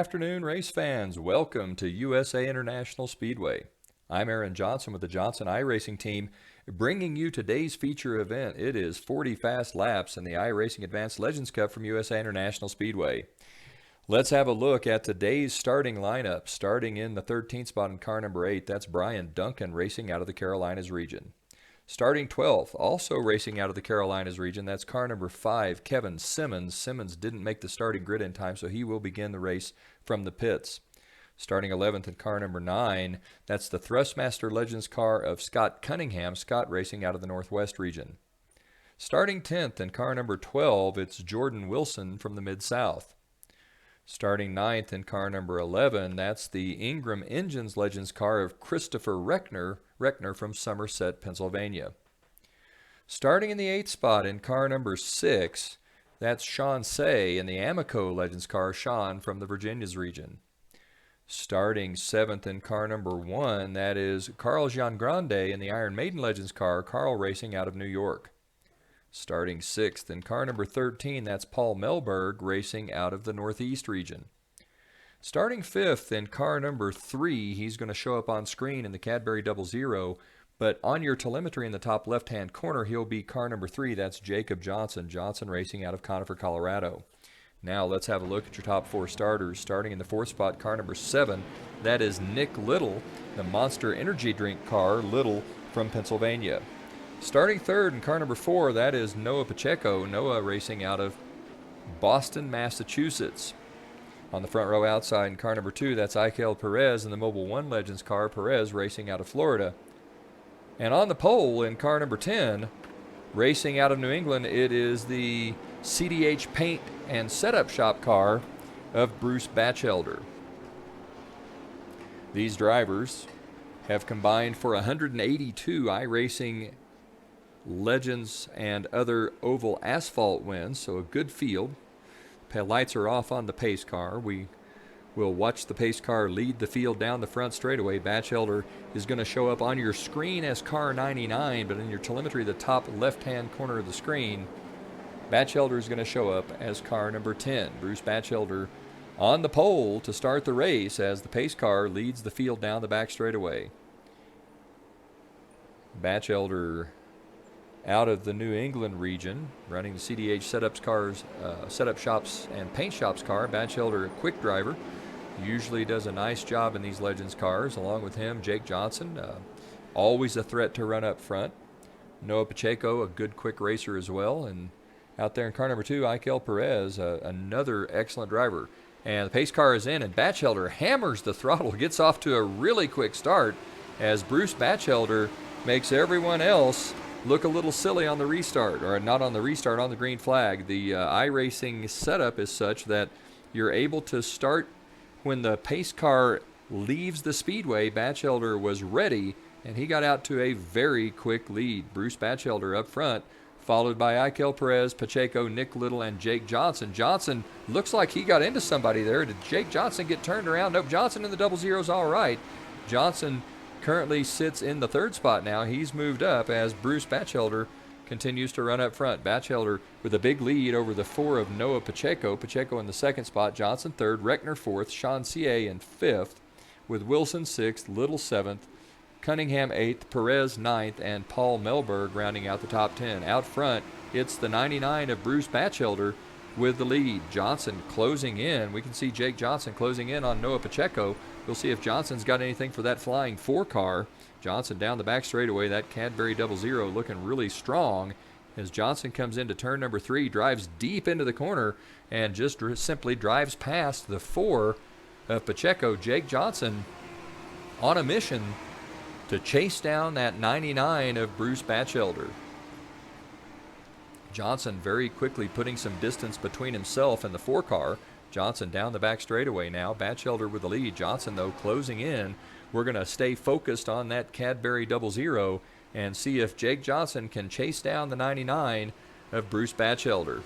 afternoon, race fans. Welcome to USA International Speedway. I'm Aaron Johnson with the Johnson iRacing team, bringing you today's feature event. It is 40 fast laps in the iRacing Advanced Legends Cup from USA International Speedway. Let's have a look at today's starting lineup. Starting in the 13th spot in car number 8, that's Brian Duncan racing out of the Carolinas region. Starting 12th, also racing out of the Carolinas region, that's car number 5, Kevin Simmons. Simmons didn't make the starting grid in time, so he will begin the race from the pits. Starting 11th in car number 9, that's the Thrustmaster Legends car of Scott Cunningham. Scott racing out of the Northwest region. Starting 10th in car number 12, it's Jordan Wilson from the Mid-South. Starting 9th in car number 11, that's the Ingram Engines Legends car of Christopher Reckner from Somerset, Pennsylvania. Starting in the 8th spot in car number 6, that's Sean Say in the Amico Legends car, Sean from the Virginias region. Starting 7th in car number 1, that is Carl Giangrande in the Iron Maiden Legends car, Carl racing out of New York. Starting 6th in car number 13, that's Paul Melberg racing out of the Northeast region. Starting 5th in car number 3, he's going to show up on screen in the Cadbury 00, but on your telemetry in the top left-hand corner, he'll be car number 3, that's Jacob Johnson. Johnson racing out of Conifer, Colorado. Now let's have a look at your top 4 starters. Starting in the 4th spot, car number 7, that is Nick Little, the Monster Energy Drink car, Little from Pennsylvania. Starting 3rd in car number 4, that is Noah Pacheco. Noah racing out of Boston, Massachusetts. On the front row outside in car number 2, that's Ikel Perez in the Mobile One Legends car, Perez racing out of Florida. And on the pole in car number 10, racing out of New England, it is the CDH Paint and Setup Shop car of Bruce Batchelder. These drivers have combined for 182 iRacing Legends and other oval asphalt wins, so a good field. Lights are off on the pace car. We will watch the pace car lead the field down the front straightaway. Batchelder is going to show up on your screen as car 99, but in your telemetry, the top left-hand corner of the screen, Batchelder is going to show up as car number 10. Bruce Batchelder on the pole to start the race as the pace car leads the field down the back straightaway. Batchelder out of the New England region, running the CDH setup shops and paint shops car. Batchelder, a quick driver, usually does a nice job in these Legends cars. Along with him, Jake Johnson, always a threat to run up front. Noah Pacheco, a good quick racer as well. And out there in car number 2, Ikel Perez, another excellent driver. And the pace car is in, and Batchelder hammers the throttle, gets off to a really quick start as Bruce Batchelder makes everyone else look a little silly on the restart, or not on the restart, on the green flag. The iRacing setup is such that you're able to start when the pace car leaves the speedway. Batchelder was ready, and he got out to a very quick lead. Bruce Batchelder up front, followed by Ikel Perez, Pacheco, Nick Little, and Jake Johnson. Johnson looks like he got into somebody there. Did Jake Johnson get turned around? Nope, Johnson in the 00's all right. Johnson currently sits in the 3rd spot now. He's moved up as Bruce Batchelder continues to run up front. Batchelder with a big lead over the 4 of Noah Pacheco. Pacheco in the 2nd spot, Johnson 3rd, Reckner 4th, Sean C.A. in 5th, with Wilson 6th, Little 7th, Cunningham 8th, Perez 9th, and Paul Melberg rounding out the top 10. Out front, it's the 99 of Bruce Batchelder with the lead. Johnson closing in. We can see Jake Johnson closing in on Noah Pacheco. We'll see if Johnson's got anything for that flying 4 car. Johnson down the back straightaway, that Cadbury 00 looking really strong as Johnson comes into turn number 3, drives deep into the corner, and just simply drives past the 4 of Pacheco. Jake Johnson on a mission to chase down that 99 of Bruce Batchelder. Johnson very quickly putting some distance between himself and the 4 car. Johnson down the back straightaway now. Batchelder with the lead. Johnson, though, closing in. We're going to stay focused on that Cadbury 00 and see if Jake Johnson can chase down the 99 of Bruce Batchelder.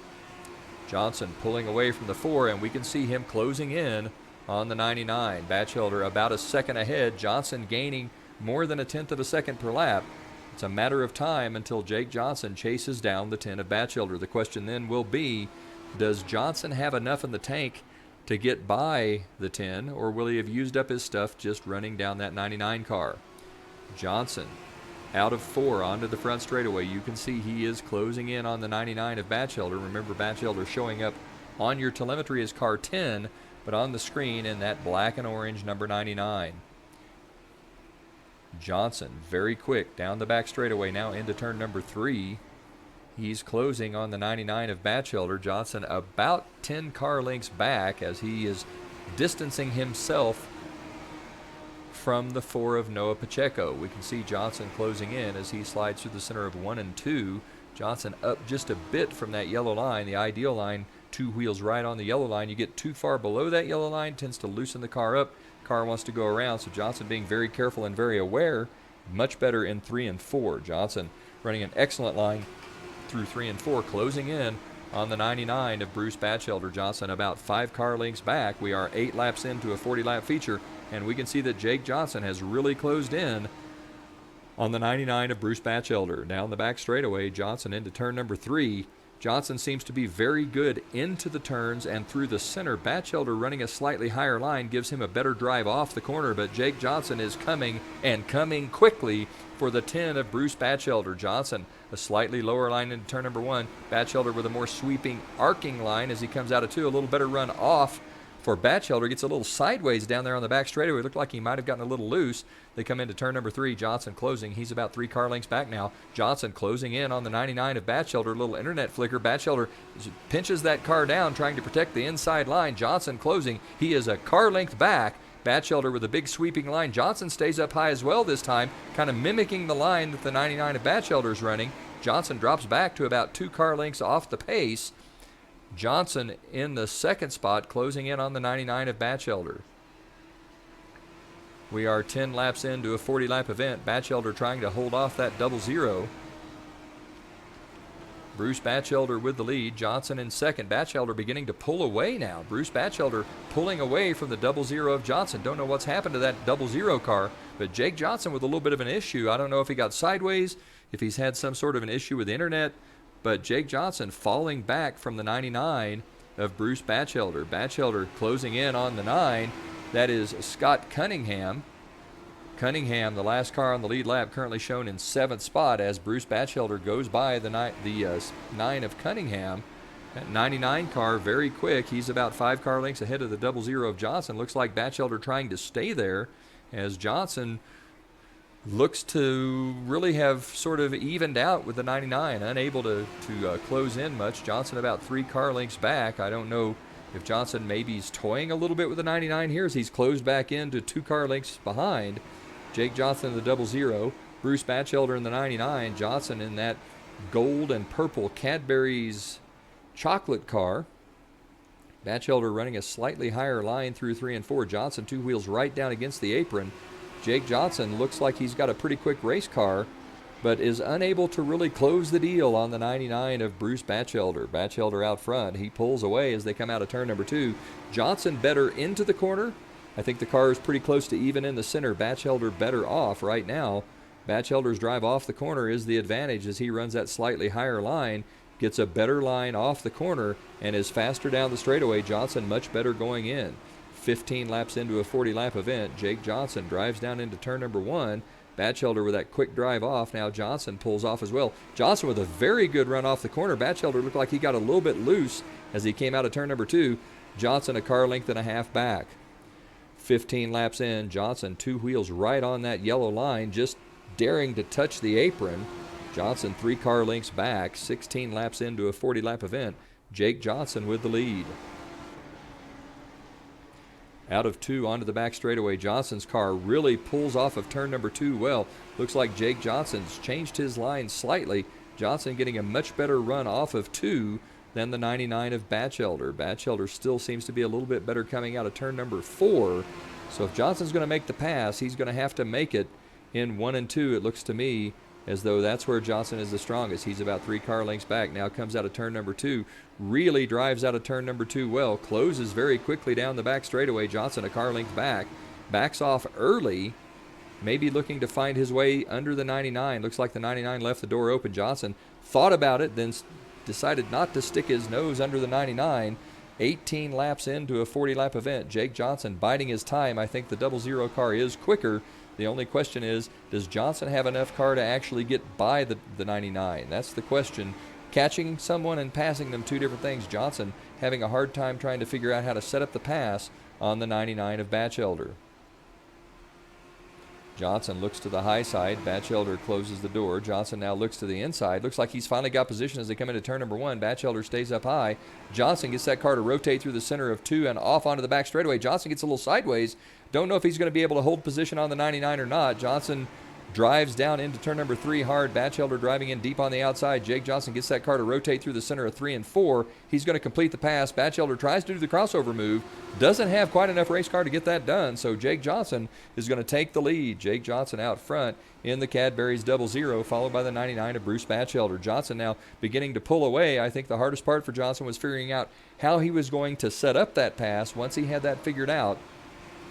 Johnson pulling away from the 4, and we can see him closing in on the 99. Batchelder about a second ahead. Johnson gaining more than a tenth of a second per lap. It's a matter of time until Jake Johnson chases down the 10 of Batchelder. The question then will be, does Johnson have enough in the tank to get by the 10, or will he have used up his stuff just running down that 99 car? Johnson out of 4 onto the front straightaway. You can see he is closing in on the 99 of Batchelder. Remember, Batchelder showing up on your telemetry as car 10, but on the screen in that black and orange number 99. Johnson very quick down the back straightaway now into turn number 3. He's closing on the 99 of Batchelder. Johnson about 10 car lengths back as he is distancing himself from the 4 of Noah Pacheco. We can see Johnson closing in as he slides through the center of 1 and 2. Johnson up just a bit from that yellow line, the ideal line, 2 wheels right on the yellow line. You get too far below that yellow line, tends to loosen the car up. Car wants to go around, so Johnson being very careful and very aware. Much better in 3 and 4. Johnson running an excellent line through 3 and 4, closing in on the 99 of Bruce Batchelder. Johnson about 5 car lengths back. We are 8 laps into a 40-lap feature, and we can see that Jake Johnson has really closed in on the 99 of Bruce Batchelder. Down the back straightaway, Johnson into turn number 3. Johnson seems to be very good into the turns and through the center. Batchelder running a slightly higher line gives him a better drive off the corner, but Jake Johnson is coming, and coming quickly, for the 10 of Bruce Batchelder. Johnson a slightly lower line into turn number 1. Batchelder with a more sweeping, arcing line as he comes out of 2. A little better run off for Batchelder. Gets a little sideways down there on the back straightaway. It looked like he might have gotten a little loose. They come into turn number 3. Johnson closing. He's about 3 car lengths back now. Johnson closing in on the 99 of Batchelder. A little internet flicker. Batchelder pinches that car down, trying to protect the inside line. Johnson closing. He is a car length back. Batchelder with a big sweeping line. Johnson stays up high as well this time, kind of mimicking the line that the 99 of Batchelder is running. Johnson drops back to about 2 car lengths off the pace. Johnson in the second spot, closing in on the 99 of Batchelder. We are 10 laps into a 40-lap event. Batchelder trying to hold off that 0-0. Bruce Batchelder with the lead. Johnson in second. Batchelder beginning to pull away now. Bruce Batchelder pulling away from the 0-0 of Johnson. Don't know what's happened to that 0-0 car, but Jake Johnson with a little bit of an issue. I don't know if he got sideways, if he's had some sort of an issue with the internet, but Jake Johnson falling back from the 99 of Bruce Batchelder. Batchelder closing in on the 9. That is Scott Cunningham. Cunningham, the last car on the lead lap, currently shown in 7th spot as Bruce Batchelder goes by the 9 of Cunningham. That 99 car very quick. He's about 5 car lengths ahead of the 0-0 of Johnson. Looks like Batchelder trying to stay there as Johnson looks to really have sort of evened out with the 99, unable to close in much. Johnson about 3 car lengths back. I don't know if Johnson maybe is toying a little bit with the 99 here as he's closed back into 2 car lengths behind. Jake Johnson in the 0-0, Bruce Batchelder in the 99, Johnson in that gold and purple Cadbury's chocolate car. Batchelder running a slightly higher line through 3 and 4. Johnson 2 wheels right down against the apron. Jake Johnson looks like he's got a pretty quick race car, but is unable to really close the deal on the 99 of Bruce Batchelder. Batchelder out front. He pulls away as they come out of turn number 2. Johnson better into the corner. I think the car is pretty close to even in the center. Batchelder better off right now. Batchelder's drive off the corner is the advantage as he runs that slightly higher line, gets a better line off the corner, and is faster down the straightaway. Johnson much better going in. 15 laps into a 40-lap event. Jake Johnson drives down into turn number 1. Batchelder with that quick drive off. Now Johnson pulls off as well. Johnson with a very good run off the corner. Batchelder looked like he got a little bit loose as he came out of turn number 2. Johnson a car length and a half back. 15 laps in, Johnson 2 wheels right on that yellow line, just daring to touch the apron. Johnson 3 car lengths back. 16 laps into a 40-lap event. Jake Johnson with the lead. Out of 2 onto the back straightaway. Johnson's car really pulls off of turn number 2 well. Looks like Jake Johnson's changed his line slightly. Johnson getting a much better run off of 2 than the 99 of Batchelder. Batchelder still seems to be a little bit better coming out of turn number 4. So if Johnson's going to make the pass, he's going to have to make it in 1 and 2. It looks to me as though that's where Johnson is the strongest. He's about 3 car lengths back. Now comes out of turn number 2. Really drives out of turn number 2 well. Closes very quickly down the back straightaway. Johnson a car length back. Backs off early. Maybe looking to find his way under the 99. Looks like the 99 left the door open. Johnson thought about it, then decided not to stick his nose under the 99. 18 laps into a 40-lap event. Jake Johnson biding his time. I think the 00 car is quicker. The only question is, does Johnson have enough car to actually get by the 99? That's the question. Catching someone and passing them, two different things. Johnson having a hard time trying to figure out how to set up the pass on the 99 of Batchelder. Johnson looks to the high side. Batchelder closes the door. Johnson now looks to the inside. Looks like he's finally got position as they come into turn number 1. Batchelder stays up high. Johnson gets that car to rotate through the center of 2 and off onto the back straightaway. Johnson gets a little sideways. Don't know if he's going to be able to hold position on the 99 or not. Johnson drives down into turn number 3 hard. Batchelder driving in deep on the outside. Jake Johnson gets that car to rotate through the center of 3 and 4. He's going to complete the pass. Batchelder tries to do the crossover move. Doesn't have quite enough race car to get that done, so Jake Johnson is going to take the lead. Jake Johnson out front in the Cadbury's 00, followed by the 99 of Bruce Batchelder. Johnson now beginning to pull away. I think the hardest part for Johnson was figuring out how he was going to set up that pass. Once he had that figured out,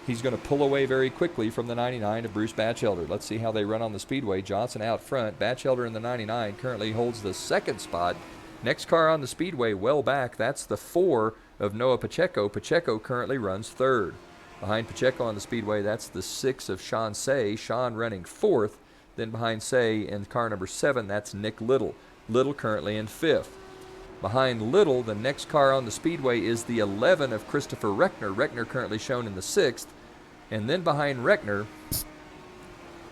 he's going to pull away very quickly from the 99 of Bruce Batchelder. Let's see how they run on the speedway. Johnson out front. Batchelder in the 99 currently holds the 2nd spot. Next car on the speedway well back, that's the 4 of Noah Pacheco. Pacheco currently runs 3rd. Behind Pacheco on the speedway, that's the 6 of Sean Say. Sean running 4th. Then behind Say in car number 7, that's Nick Little. Little currently in 5th. Behind Little, the next car on the speedway is the 11 of Christopher Reckner. Reckner currently shown in the 6th. And then behind Reckner,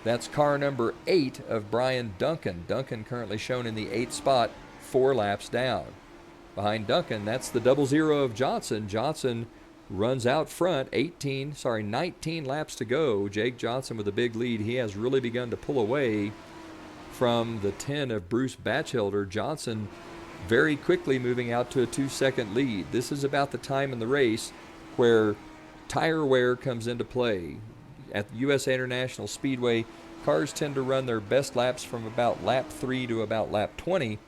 that's car number 8 of Brian Duncan. Duncan currently shown in the 8th spot, 4 laps down. Behind Duncan, that's the 00 of Johnson. Johnson runs out front, 19 laps to go. Jake Johnson with a big lead. He has really begun to pull away from the 10 of Bruce Batchelder. Johnson very quickly moving out to a 2-second lead. This is about the time in the race where tire wear comes into play. At USA International Speedway, cars tend to run their best laps from about lap 3 to about lap 20,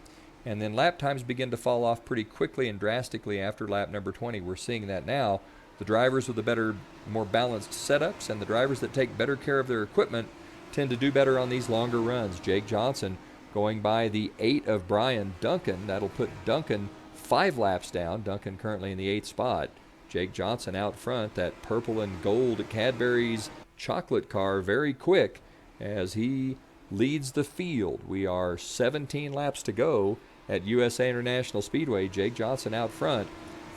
and then lap times begin to fall off pretty quickly and drastically after lap number 20. We're seeing that now. The drivers with the better, more balanced setups and the drivers that take better care of their equipment tend to do better on these longer runs. Jake Johnson going by the 8 of Brian Duncan. That'll put Duncan 5 laps down. Duncan currently in the 8th spot. Jake Johnson out front, that purple and gold Cadbury's chocolate car, very quick as he leads the field. We are 17 laps to go at USA International Speedway. Jake Johnson out front,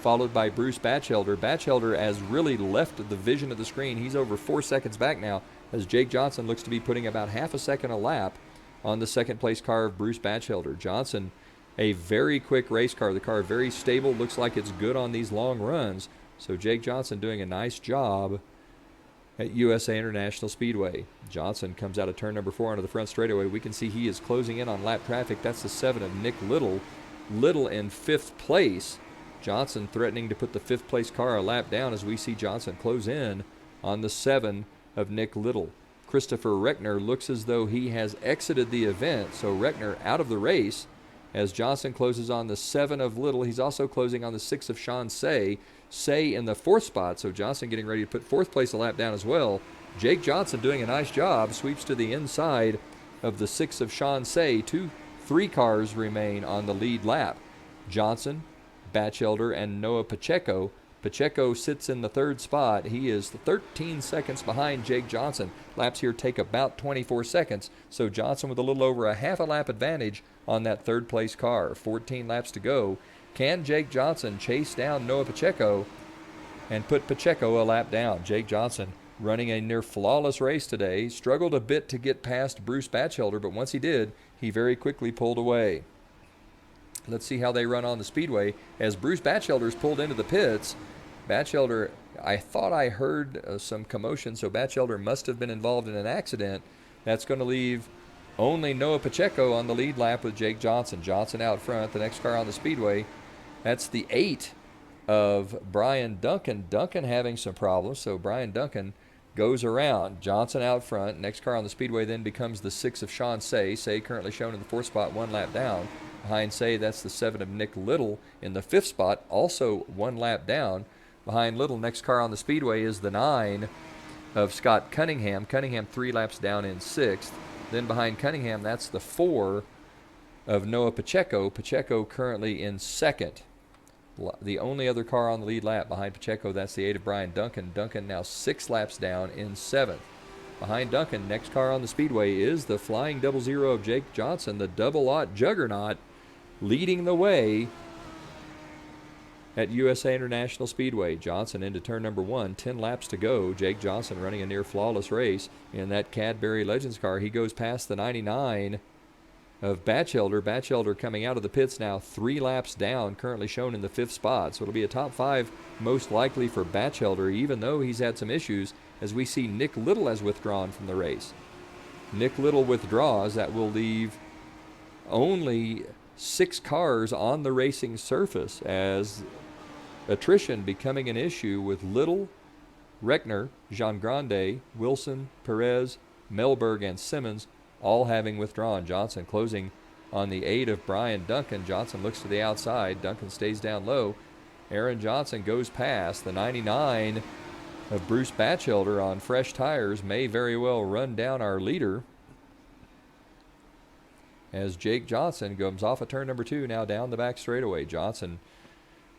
followed by Bruce Batchelder. Batchelder has really left the vision of the screen. He's over 4 seconds back now as Jake Johnson looks to be putting about half a second a lap on the 2nd place car of Bruce Batchelder. Johnson, a very quick race car. The car very stable, looks like it's good on these long runs. So Jake Johnson doing a nice job at USA International Speedway. Johnson comes out of turn number 4 onto the front straightaway. We can see he is closing in on lap traffic. That's the 7 of Nick Little. Little in 5th place. Johnson threatening to put the 5th place car a lap down as we see Johnson close in on the 7 of Nick Little. Christopher Reckner looks as though he has exited the event, so Reckner out of the race as Johnson closes on the 7 of Little. He's also closing on the 6 of Sean Say. Say in the 4th spot, so Johnson getting ready to put 4th place a lap down as well. Jake Johnson doing a nice job, sweeps to the inside of the 6 of Sean Say. 3 cars remain on the lead lap. Johnson, Batchelder, and Noah Pacheco. Pacheco sits in the 3rd spot. He is 13 seconds behind Jake Johnson. Laps here take about 24 seconds, so Johnson with a little over a half a lap advantage on that 3rd place car. 14 laps to go. Can Jake Johnson chase down Noah Pacheco and put Pacheco a lap down? Jake Johnson running a near flawless race today. Struggled a bit to get past Bruce Batchelder, but once he did, he very quickly pulled away. Let's see how they run on the speedway. As Bruce Batchelder's pulled into the pits, Batchelder, I thought I heard some commotion, so Batchelder must have been involved in an accident. That's going to leave only Noah Pacheco on the lead lap with Jake Johnson. Johnson out front, the next car on the speedway. That's the 8 of Brian Duncan. Duncan having some problems, so Brian Duncan goes around. Johnson out front. Next car on the speedway then becomes the 6 of Sean Say. Say currently shown in the 4th spot, 1 lap down. Behind Say, that's the 7 of Nick Little in the 5th spot, also 1 lap down. Behind Little, next car on the speedway is the 9 of Scott Cunningham. Cunningham 3 laps down in 6th. Then behind Cunningham, that's the 4 of Noah Pacheco. Pacheco currently in 2nd. The only other car on the lead lap behind Pacheco, that's the 8 of Brian Duncan. Duncan now 6 laps down in 7th. Behind Duncan, next car on the speedway is the flying 00 of Jake Johnson, the double-aught juggernaut, leading the way at USA International Speedway. Johnson into turn number 1, 10 laps to go. Jake Johnson running a near flawless race in that Cadbury Legends car. He goes past the 99 of Batchelder. Batchelder coming out of the pits now 3 laps down, currently shown in the 5th spot. So it'll be a top 5 most likely for Batchelder, even though he's had some issues, as we see Nick Little has withdrawn from the race. Nick Little withdraws. That will leave only 6 cars on the racing surface, as attrition becoming an issue with Little, Reckner, Jean Grande, Wilson, Perez, Melberg, and Simmons all having withdrawn. Johnson closing on the 8 of Brian Duncan. Johnson looks to the outside. Duncan stays down low. Aaron Johnson goes past. The 99 of Bruce Batchelder on fresh tires may very well run down our leader, as Jake Johnson comes off of turn number 2, now down the back straightaway. Johnson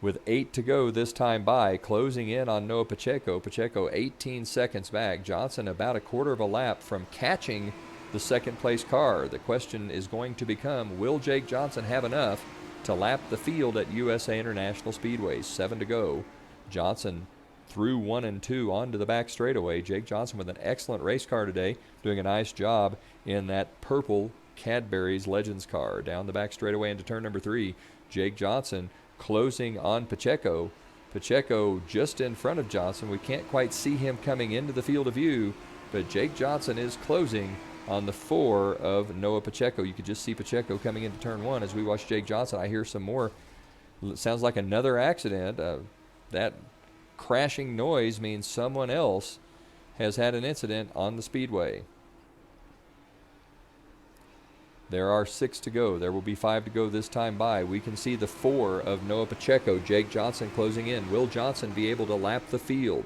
with 8 to go this time by, closing in on Noah Pacheco. Pacheco 18 seconds back. Johnson about a quarter of a lap from catching the second place car. The question is going to become, will Jake Johnson have enough to lap the field at USA International Speedway? 7 to go. Johnson through 1 and 2 onto the back straightaway. Jake Johnson with an excellent race car today, doing a nice job in that purple Cadbury's Legends car. Down the back straightaway into turn number 3. Jake Johnson closing on Pacheco. Pacheco just in front of Johnson. We can't quite see him coming into the field of view, but Jake Johnson is closing on the 4 of Noah Pacheco. You could just see Pacheco coming into turn 1 as we watch Jake Johnson. I hear some more. It sounds like another accident. That crashing noise means someone else has had an incident on the speedway. There are 6 to go. There will be 5 to go this time by. We can see the 4 of Noah Pacheco. Jake Johnson closing in. Will Johnson be able to lap the field?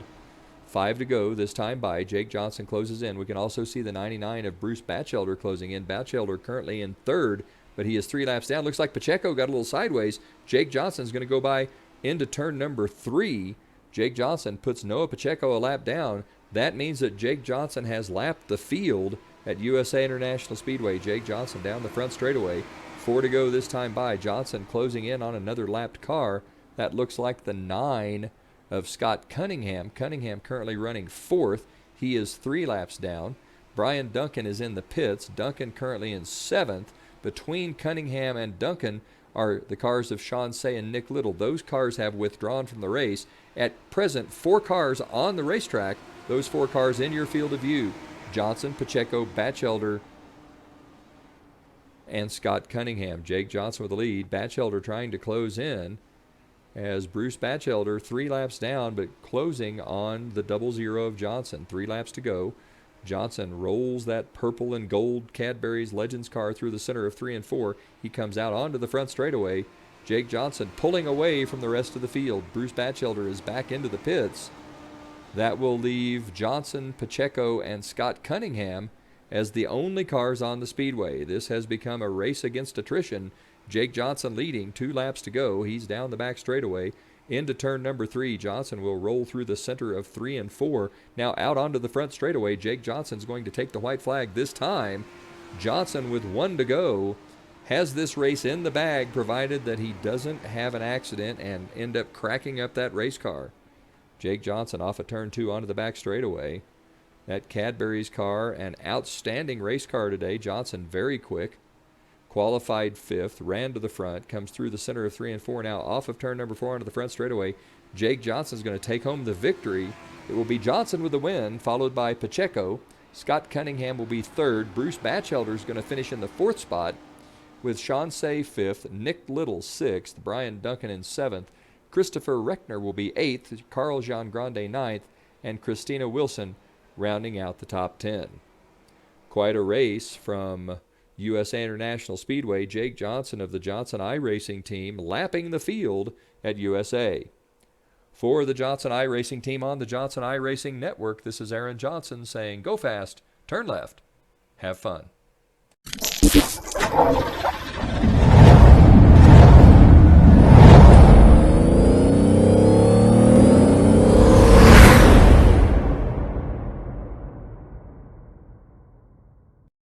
5 to go this time by. Jake Johnson closes in. We can also see the 99 of Bruce Batchelder closing in. Batchelder currently in 3rd, but he is 3 laps down. Looks like Pacheco got a little sideways. Jake Johnson's going to go by into turn number 3. Jake Johnson puts Noah Pacheco a lap down. That means that Jake Johnson has lapped the field at USA International Speedway. Jake Johnson down the front straightaway. 4 to go this time by. Johnson closing in on another lapped car. That looks like the 9 of Scott Cunningham. Cunningham currently running 4th. He is 3 laps down. Brian Duncan is in the pits. Duncan currently in 7th. Between Cunningham and Duncan are the cars of Sean Say and Nick Little. Those cars have withdrawn from the race. At present, 4 cars on the racetrack. Those 4 cars in your field of view: Johnson, Pacheco, Batchelder, and Scott Cunningham. Jake Johnson with the lead. Batchelder trying to close in, as Bruce Batchelder 3 laps down, but closing on the 00 of Johnson. 3 laps to go. Johnson rolls that purple and gold Cadbury's Legends car through the center of 3 and 4. He comes out onto the front straightaway. Jake Johnson pulling away from the rest of the field. Bruce Batchelder is back into the pits. That will leave Johnson, Pacheco, and Scott Cunningham as the only cars on the speedway. This has become a race against attrition. Jake Johnson leading, 2 laps to go. He's down the back straightaway into turn number 3. Johnson will roll through the center of 3 and 4. Now out onto the front straightaway. Jake Johnson's going to take the white flag this time. Johnson with 1 to go has this race in the bag, provided that he doesn't have an accident and end up cracking up that race car. Jake Johnson off of turn 2 onto the back straightaway. That Cadbury's car, an outstanding race car today. Johnson very quick. Qualified 5th, ran to the front, comes through the center of 3 and 4 now off of turn number 4 onto the front straightaway. Jake Johnson's going to take home the victory. It will be Johnson with the win, followed by Pacheco. Scott Cunningham will be 3rd. Bruce Batchelder is going to finish in the 4th spot, with Sean Say 5th, Nick Little 6th, Brian Duncan in 7th. Christopher Reckner will be 8th, Carl Jean Grande 9th, and Christina Wilson rounding out the top 10. Quite a race from USA International Speedway. Jake Johnson of the Johnson iRacing team lapping the field at USA. For the Johnson iRacing team on the Johnson iRacing Network, this is Aaron Johnson saying, go fast, turn left, have fun.